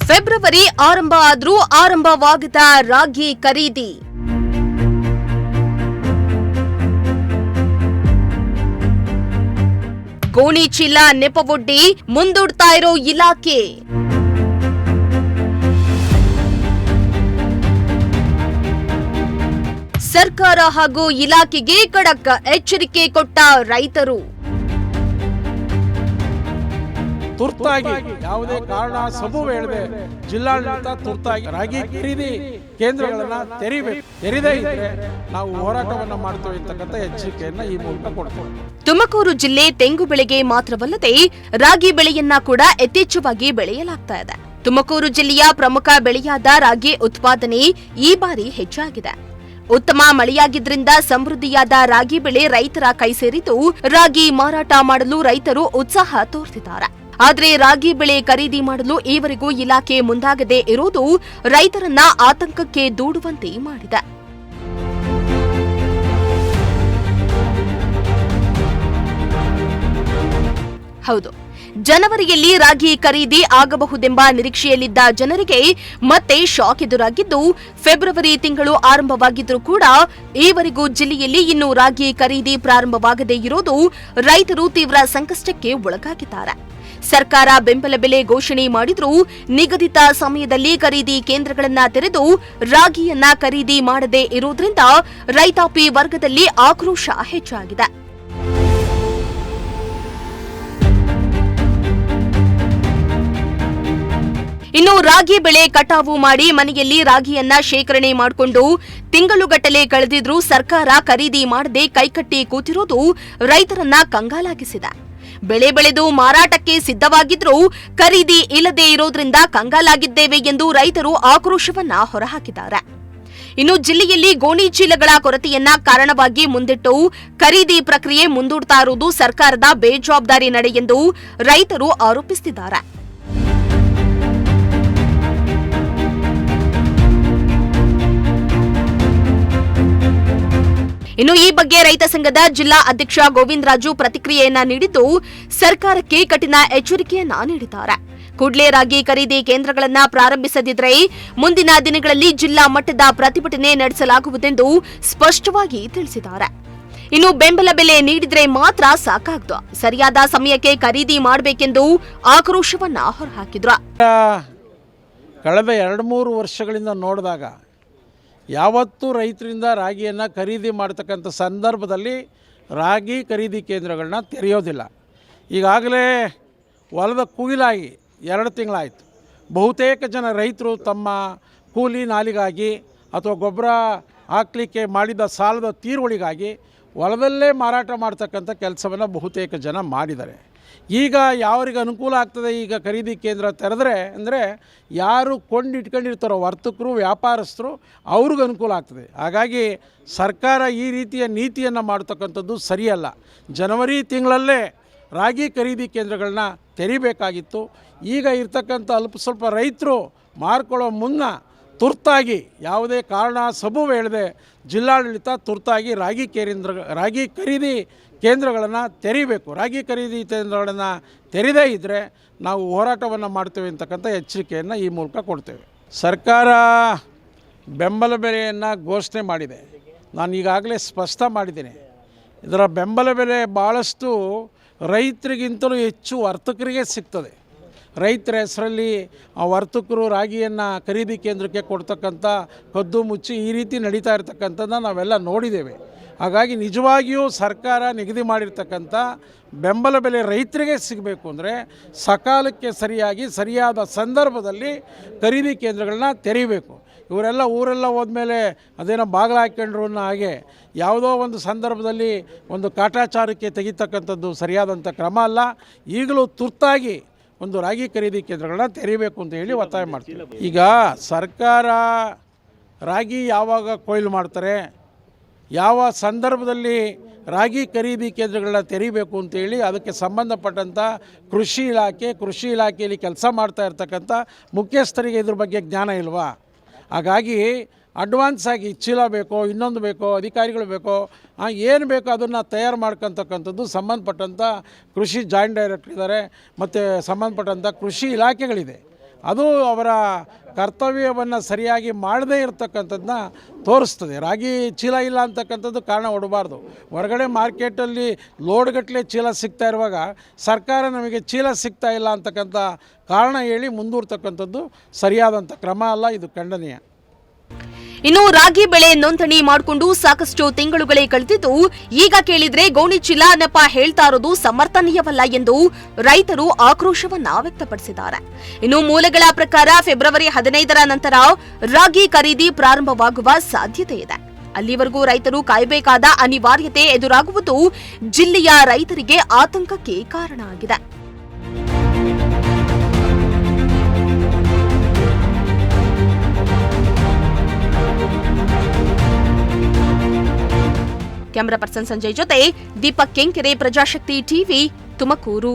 February ಆರಂಭ ಆದ್ರೂ ಆರಂಭವಾಗದ ರಾಗಿ ಖರೀದಿ. ಗೋಣಿ ಚೀಲ ನೆಪವೊಡ್ಡಿ ಮುಂದೂಡ್ತಾ ಇರೋ ಇಲಾಖೆ. ಸರ್ಕಾರ ಹಾಗೂ ಇಲಾಖೆಗೆ ಖಡಕ್ ಎಚ್ಚರಿಕೆ ಕೊಟ್ಟ ರೈತರು. ತುರ್ತಾಗಿ ಯಾವುದೇ ಕಾರಣ ಸಬೂಬು ಹೇಳದೆ ಜಿಲ್ಲಾಡಳಿತ ತುರ್ತಾಗಿ ರಾಗಿ ಖರೀದಿ ಕೇಂದ್ರಗಳನ್ನ ತೆರೀಬೇಕು. ತೆರೆದೇ ಇದ್ರೆ ನಾವು ಹೋರಾಟವನ್ನ ಮಾಡ್ತೇವೆ ಅಂತಕ್ಕಂಥ ಎಚ್ಚರಿಕೆಯನ್ನ ಈ ಮೂಲಕ ಕೊಡ್ತೇವೆ. ತುಮಕೂರು ಜಿಲ್ಲೆ ತೆಂಗು ಬೆಳೆಗೆ ಮಾತ್ರವಲ್ಲದೆ ರಾಗಿ ಬೆಳೆಯನ್ನ ಕೂಡ ಯಥೇಚ್ಛವಾಗಿ ಬೆಳೆಯಲಾಗ್ತಾ ಇದೆ. ತುಮಕೂರು ಜಿಲ್ಲೆಯ ಪ್ರಮುಖ ಬೆಳೆಯಾದ ರಾಗಿ ಉತ್ಪಾದನೆ ಈ ಬಾರಿ ಹೆಚ್ಚಾಗಿದೆ. ಉತ್ತಮ ಮಳೆಯಾಗಿದ್ರಿಂದ ಸಮೃದ್ಧಿಯಾದ ರಾಗಿ ಬೆಳೆ ರೈತರ ಕೈ ಸೇರಿದ್ದು ರಾಗಿ ಮಾರಾಟ ಮಾಡಲು ರೈತರು ಉತ್ಸಾಹ ತೋರ್ತಿದ್ದಾರೆ. ಆದರೆ ರಾಗಿ ಬೆಳೆ ಖರೀದಿ ಮಾಡಲು ಈವರೆಗೂ ಇಲಾಖೆ ಮುಂದಾಗದೇ ಇರುವುದು ರೈತರನ್ನ ಆತಂಕಕ್ಕೆ ದೂಡುವಂತೆ ಮಾಡಿದೆ. ಹೌದು, ಜನವರಿಯಲ್ಲಿ ರಾಗಿ ಖರೀದಿ ಆಗಬಹುದೆಂಬ ನಿರೀಕ್ಷೆಯಲ್ಲಿದ್ದ ಜನರಿಗೆ ಮತ್ತೆ ಶಾಕ್ ಎದುರಾಗಿದ್ದು, ಫೆಬ್ರವರಿ ತಿಂಗಳು ಆರಂಭವಾಗಿದ್ರೂ ಕೂಡ ಈವರೆಗೂ ಜಿಲ್ಲೆಯಲ್ಲಿ ಇನ್ನೂ ರಾಗಿ ಖರೀದಿ ಪ್ರಾರಂಭವಾಗದೇ ಇರೋದು ರೈತರು ತೀವ್ರ ಸಂಕಷ್ಟಕ್ಕೆ ಒಳಗಾಗಿದ್ದಾರೆ. ಸರ್ಕಾರ ಬೆಂಬಲ ಬೆಲೆ ಘೋಷಣೆ ಮಾಡಿದ್ರೂ ನಿಗದಿತ ಸಮಯದಲ್ಲಿ ಖರೀದಿ ಕೇಂದ್ರಗಳನ್ನ ತೆರೆದು ರಾಗಿಯನ್ನ ಖರೀದಿ ಮಾಡದೇ ಇರುವುದರಿಂದ ರೈತಾಪಿ ವರ್ಗದಲ್ಲಿ ಆಕ್ರೋಶ ಹೆಚ್ಚಾಗಿದೆ. ಇನ್ನು ರಾಗಿ ಬೆಳೆ ಕಟಾವು ಮಾಡಿ ಮನೆಯಲ್ಲಿ ರಾಗಿಯನ್ನ ಶೇಖರಣೆ ಮಾಡಿಕೊಂಡು ತಿಂಗಳುಗಟ್ಟಲೆ ಕಳೆದಿದ್ರೂ ಸರ್ಕಾರ ಖರೀದಿ ಮಾಡದೆ ಕೈಕಟ್ಟಿ ಕೂತಿರೋದು ರೈತರನ್ನ ಕಂಗಾಲಾಗಿಸಿದೆ. ಬೆಳೆ ಬೆಳೆದು ಮಾರಾಟಕ್ಕೆ ಸಿದ್ಧವಾಗಿದ್ರೂ ಖರೀದಿ ಇಲ್ಲದೇ ಇರೋದ್ರಿಂದ ಕಂಗಾಲಾಗಿದ್ದೇವೆ ಎಂದು ರೈತರು ಆಕ್ರೋಶವನ್ನ ಹೊರಹಾಕಿದ್ದಾರೆ. ಇನ್ನು ಜಿಲ್ಲೆಯಲ್ಲಿ ಗೋಣಿ ಚೀಲಗಳ ಕೊರತೆಯನ್ನ ಕಾರಣವಾಗಿ ಮುಂದಿಟ್ಟು ಖರೀದಿ ಪ್ರಕ್ರಿಯೆ ಮುಂದೂಡ್ತಾ ಇರುವುದು ಸರ್ಕಾರದ ಬೇಜವಾಬ್ದಾರಿ ನಡೆ ಎಂದು ರೈತರು ಆರೋಪಿಸುತ್ತಿದ್ದಾರೆ. ಇನ್ನು ಈ ಬಗ್ಗೆ ರೈತ ಸಂಘದ ಜಿಲ್ಲಾ ಅಧ್ಯಕ್ಷ ಗೋವಿಂದರಾಜು ಪ್ರತಿಕ್ರಿಯೆಯನ್ನ ನೀಡಿದ್ದು, ಸರ್ಕಾರಕ್ಕೆ ಕಠಿಣ ಎಚ್ಚರಿಕೆಯನ್ನ ನೀಡಿದ್ದಾರೆ. ಕೂಡಲೇ ರಾಗಿ ಖರೀದಿ ಕೇಂದ್ರಗಳನ್ನ ಪ್ರಾರಂಭಿಸದಿದ್ದರೆ ಮುಂದಿನ ದಿನಗಳಲ್ಲಿ ಜಿಲ್ಲಾ ಮಟ್ಟದ ಪ್ರತಿಭಟನೆ ನಡೆಸಲಾಗುವುದೆಂದು ಸ್ಪಷ್ಟವಾಗಿ ತಿಳಿಸಿದ್ದಾರೆ. ಇನ್ನು ಬೆಂಬಲ ಬೆಲೆ ನೀಡಿದ್ರೆ ಮಾತ್ರ ಸಾಕಾಗ್ದು, ಸರಿಯಾದ ಸಮಯಕ್ಕೆ ಖರೀದಿ ಮಾಡಬೇಕೆಂದು ಆಕ್ರೋಶವನ್ನ ಹೊರಹಾಕಿದ್ರು. ಕಳೆದ 2-3 ವರ್ಷಗಳಿಂದ ನೋಡಿದಾಗ ಯಾವತ್ತೂ ರೈತರಿಂದ ರಾಗಿಯನ್ನು ಖರೀದಿ ಮಾಡ್ತಕ್ಕಂಥ ಸಂದರ್ಭದಲ್ಲಿ ರಾಗಿ ಖರೀದಿ ಕೇಂದ್ರಗಳನ್ನ ತೆರೆಯೋದಿಲ್ಲ. ಈಗಾಗಲೇ ಹೊಲದ ಕುಯಿಲಾಗಿ 2 ತಿಂಗಳಾಯಿತು. ಬಹುತೇಕ ಜನ ರೈತರು ತಮ್ಮ ಕೂಲಿ ನಾಲಿಗಾಗಿ ಅಥವಾ ಗೊಬ್ಬರ ಹಾಕಲಿಕ್ಕೆ ಮಾಡಿದ ಸಾಲದ ತೀರುವಳಿಗಾಗಿ ಹೊಲದಲ್ಲೇ ಮಾರಾಟ ಮಾಡ್ತಕ್ಕಂಥ ಕೆಲಸವನ್ನು ಬಹುತೇಕ ಜನ ಮಾಡಿದ್ದಾರೆ. ಈಗ ಯಾರಿಗೆ ಅನುಕೂಲ ಆಗ್ತದೆ, ಈಗ ಖರೀದಿ ಕೇಂದ್ರ ತೆರೆದ್ರೆ ಅಂದರೆ ಯಾರು ಕೊಂಡಿಟ್ಕೊಂಡಿರ್ತಾರೋ ವರ್ತಕರು ವ್ಯಾಪಾರಸ್ಥರು ಅವ್ರಿಗೆ ಅನುಕೂಲ ಆಗ್ತದೆ. ಹಾಗಾಗಿ ಸರ್ಕಾರ ಈ ರೀತಿಯ ನೀತಿಯನ್ನು ಮಾಡ್ತಕ್ಕಂಥದ್ದು ಸರಿಯಲ್ಲ. ಜನವರಿ ತಿಂಗಳಲ್ಲೇ ರಾಗಿ ಖರೀದಿ ಕೇಂದ್ರಗಳನ್ನ ತೆರಿಬೇಕಾಗಿತ್ತು. ಈಗ ಇರ್ತಕ್ಕಂಥ ಸ್ವಲ್ಪ ರೈತರು ಮಾರ್ಕೊಳ್ಳೋ ಮುನ್ನ ತುರ್ತಾಗಿ ಯಾವುದೇ ಕಾರಣ ಸಬೂಬು ಹೇಳದೆ ಜಿಲ್ಲಾಡಳಿತ ತುರ್ತಾಗಿ ರಾಗಿ ಖರೀದಿ ಕೇಂದ್ರಗಳನ್ನು ತೆರೀಬೇಕು. ರಾಗಿ ಖರೀದಿ ಕೇಂದ್ರಗಳನ್ನು ತೆರೆದೇ ಇದ್ದರೆ ನಾವು ಹೋರಾಟವನ್ನು ಮಾಡ್ತೇವೆ ಅಂತಕ್ಕಂಥ ಎಚ್ಚರಿಕೆಯನ್ನು ಈ ಮೂಲಕ ಕೊಡ್ತೇವೆ. ಸರ್ಕಾರ ಬೆಂಬಲ ಬೆಲೆಯನ್ನು ಘೋಷಣೆ ಮಾಡಿದೆ. ನಾನು ಈಗಾಗಲೇ ಸ್ಪಷ್ಟ ಮಾಡಿದ್ದೇನೆ. ಇದರ ಬೆಂಬಲ ಬೆಲೆ ಭಾಳಷ್ಟು ರೈತರಿಗಿಂತಲೂ ಹೆಚ್ಚು ವರ್ತಕರಿಗೆ ಸಿಗ್ತದೆ. ರೈತರ ಹೆಸರಲ್ಲಿ ಆ ವರ್ತಕರು ರಾಗಿಯನ್ನು ಖರೀದಿ ಕೇಂದ್ರಕ್ಕೆ ಕೊಡ್ತಕ್ಕಂಥ ಕದ್ದು ಮುಚ್ಚಿ ಈ ರೀತಿ ನಡೀತಾ ಇರ್ತಕ್ಕಂಥದ್ದನ್ನು ನಾವೆಲ್ಲ ನೋಡಿದ್ದೇವೆ. ಹಾಗಾಗಿ ನಿಜವಾಗಿಯೂ ಸರ್ಕಾರ ನಿಗದಿ ಮಾಡಿರ್ತಕ್ಕಂಥ ಬೆಂಬಲ ಬೆಲೆ ರೈತರಿಗೆ ಸಿಗಬೇಕು ಅಂದರೆ ಸಕಾಲಕ್ಕೆ ಸರಿಯಾದ ಸಂದರ್ಭದಲ್ಲಿ ಖರೀದಿ ಕೇಂದ್ರಗಳನ್ನ ತೆರೀಬೇಕು. ಇವರೆಲ್ಲ ಊರೆಲ್ಲ ಹೋದ್ಮೇಲೆ ಅದೇನೋ ಬಾಗಿಲು ಹಾಕ್ಕೊಂಡ್ರು ಅನ್ನೋ ಹಾಗೆ ಯಾವುದೋ ಒಂದು ಸಂದರ್ಭದಲ್ಲಿ ಒಂದು ಕಾಟಾಚಾರಕ್ಕೆ ತೆಗಿತಕ್ಕಂಥದ್ದು ಸರಿಯಾದಂಥ ಕ್ರಮ ಅಲ್ಲ. ಈಗಲೂ ತುರ್ತಾಗಿ ಒಂದು ರಾಗಿ ಖರೀದಿ ಕೇಂದ್ರಗಳನ್ನ ತೆರೀಬೇಕು ಅಂತ ಹೇಳಿ ಒತ್ತಾಯ ಮಾಡ್ತೀವಿ. ಈಗ ಸರ್ಕಾರ ರಾಗಿ ಯಾವಾಗ ಕೊಯ್ಲು ಮಾಡ್ತಾರೆ, ಯಾವ ಸಂದರ್ಭದಲ್ಲಿ ರಾಗಿ ಖರೀದಿ ಕೇಂದ್ರಗಳನ್ನ ತೆರೀಬೇಕು ಅಂತೇಳಿ ಅದಕ್ಕೆ ಸಂಬಂಧಪಟ್ಟಂಥ ಕೃಷಿ ಇಲಾಖೆಯಲ್ಲಿ ಕೆಲಸ ಮಾಡ್ತಾ ಇರ್ತಕ್ಕಂಥ ಮುಖ್ಯಸ್ಥರಿಗೆ ಇದ್ರ ಬಗ್ಗೆ ಜ್ಞಾನ ಇಲ್ವಾ? ಹಾಗಾಗಿ ಅಡ್ವಾನ್ಸ್ ಆಗಿ ಚೀಲ ಬೇಕೋ ಇನ್ನೊಂದು ಬೇಕೋ ಅಧಿಕಾರಿಗಳು ಬೇಕೋ ಏನು ಬೇಕೋ ಅದನ್ನು ತಯಾರು ಮಾಡ್ಕೊತಕ್ಕಂಥದ್ದು ಸಂಬಂಧಪಟ್ಟಂಥ ಕೃಷಿ ಜಾಯಿಂಟ್ ಡೈರೆಕ್ಟರ್ ಇದ್ದಾರೆ ಮತ್ತು ಸಂಬಂಧಪಟ್ಟಂಥ ಕೃಷಿ ಇಲಾಖೆಗಳಿದೆ. ಅದು ಅವರ ಕರ್ತವ್ಯವನ್ನು ಸರಿಯಾಗಿ ಮಾಡದೇ ಇರತಕ್ಕಂಥದ್ದನ್ನ ತೋರಿಸ್ತದೆ. ರಾಗಿ ಚೀಲ ಇಲ್ಲ ಅಂತಕ್ಕಂಥದ್ದು ಕಾರಣ ಕೊಡಬಾರ್ದು. ಹೊರಗಡೆ ಮಾರ್ಕೆಟಲ್ಲಿ ಲೋಡ್ಗಟ್ಟಲೆ ಚೀಲ ಸಿಗ್ತಾ ಇರುವಾಗ ಸರ್ಕಾರ ನಮಗೆ ಚೀಲ ಸಿಗ್ತಾ ಇಲ್ಲ ಅಂತಕ್ಕಂಥ ಕಾರಣ ಹೇಳಿ ಮುಂದೂಡ್ತಕ್ಕಂಥದ್ದು ಸರಿಯಾದಂಥ ಕ್ರಮ ಅಲ್ಲ, ಇದು ಖಂಡನೀಯ. ಇನ್ನು ರಾಗಿ ಬೆಳೆ ನೋಂದಣಿ ಮಾಡಿಕೊಂಡು ಸಾಕಷ್ಟು ತಿಂಗಳುಗಳೇ ಕಳೆದಿದ್ದು, ಈಗ ಕೇಳಿದ್ರೆ ಗೋಣಿ ಚೀಲ ನೆಪ ಹೇಳ್ತಾ ಇರೋದು ಸಮರ್ಥನೀಯವಲ್ಲ ಎಂದು ರೈತರು ಆಕ್ರೋಶವನ್ನ ವ್ಯಕ್ತಪಡಿಸಿದ್ದಾರೆ. ಇನ್ನು ಮೂಲಗಳ ಪ್ರಕಾರ ಫೆಬ್ರವರಿ 15ರ ನಂತರ ರಾಗಿ ಖರೀದಿ ಪ್ರಾರಂಭವಾಗುವ ಸಾಧ್ಯತೆ ಇದೆ. ಅಲ್ಲಿವರೆಗೂ ರೈತರು ಕಾಯಬೇಕಾದ ಅನಿವಾರ್ಯತೆ ಎದುರಾಗುವುದು ಜಿಲ್ಲೆಯ ರೈತರಿಗೆ ಆತಂಕಕ್ಕೆ ಕಾರಣ ಆಗಿದೆ. ಕ್ಯಾಮರಾ ಪರ್ಸನ್ ಸಂಜಯ್ ಜೊತೆ ದೀಪಕ್ ಕೆಂಕೆರೆ, ಪ್ರಜಾಶಕ್ತಿ ಟಿವಿ, ತುಮಕೂರು.